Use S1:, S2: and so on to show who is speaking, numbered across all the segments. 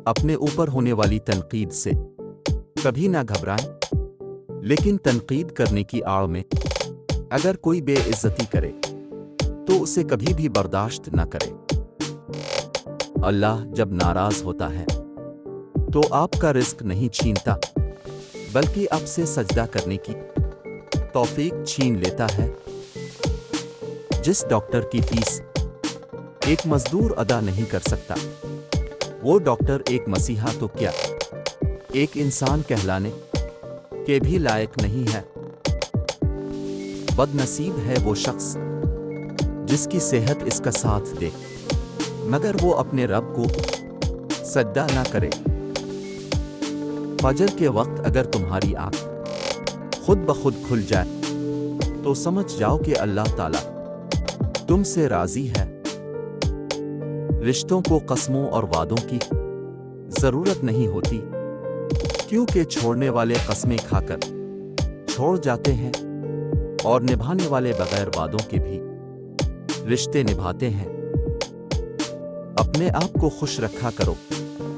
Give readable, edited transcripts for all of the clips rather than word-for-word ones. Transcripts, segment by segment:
S1: اپنے اوپر ہونے والی تنقید سے کبھی نہ گھبرائیں، لیکن تنقید کرنے کی آڑ میں اگر کوئی بے عزتی کرے تو اسے کبھی بھی برداشت نہ کرے۔ اللہ جب ناراض ہوتا ہے تو آپ کا رزق نہیں چھینتا، بلکہ آپ سے سجدہ کرنے کی توفیق چھین لیتا ہے۔ جس ڈاکٹر کی فیس ایک مزدور ادا نہیں کر سکتا، وہ ڈاکٹر ایک مسیحا تو کیا ایک انسان کہلانے کے بھی لائق نہیں ہے۔ بد نصیب ہے وہ شخص جس کی صحت اس کا ساتھ دے مگر وہ اپنے رب کو سجدہ نہ کرے۔ فجر کے وقت اگر تمہاری آنکھ خود بخود کھل جائے تو سمجھ جاؤ کہ اللہ تعالیٰ تم سے راضی ہے۔ رشتوں کو قسموں اور وعدوں کی ضرورت نہیں ہوتی، کیونکہ چھوڑنے والے قسمیں کھا کر چھوڑ جاتے ہیں اور نبھانے والے بغیر وعدوں کے بھی رشتے نبھاتے ہیں۔ اپنے آپ کو خوش رکھا کرو،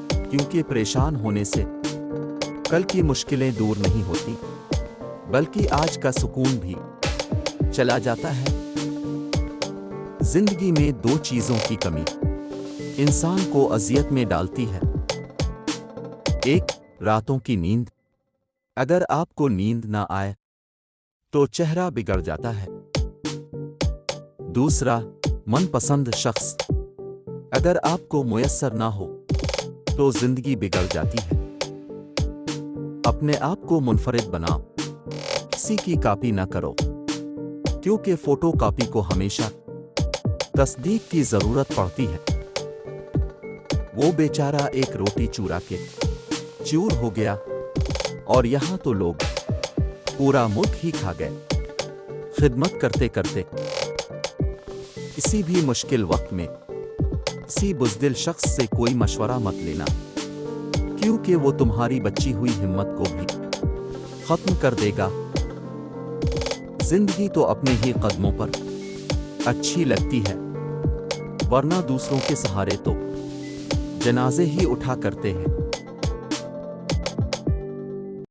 S1: کیونکہ پریشان ہونے سے کل کی مشکلیں دور نہیں ہوتی، بلکہ آج کا سکون بھی چلا جاتا ہے۔ زندگی میں دو چیزوں کی کمی انسان کو اذیت میں ڈالتی ہے۔ ایک راتوں کی نیند، اگر آپ کو نیند نہ آئے تو چہرہ بگڑ جاتا ہے۔ دوسرا من پسند شخص، اگر آپ کو میسر نہ ہو تو زندگی بگڑ جاتی ہے۔ اپنے آپ کو منفرد بناؤ، کسی کی کاپی نہ کرو، کیونکہ فوٹو کاپی کو ہمیشہ تصدیق کی ضرورت پڑتی ہے۔ وہ بیچارہ ایک روٹی چورا کے چور ہو گیا اور یہاں تو لوگ پورا ملک ہی کھا گئے۔ خدمت کرتے کرتے کسی بھی مشکل وقت میں کسی بزدل شخص سے کوئی مشورہ مت لینا، کیونکہ وہ تمہاری بچی ہوئی ہمت کو بھی ختم کر دے گا۔ زندگی تو اپنے ہی قدموں پر اچھی لگتی ہے، ورنہ دوسروں کے سہارے تو جنازے ہی اٹھا کرتے ہیں۔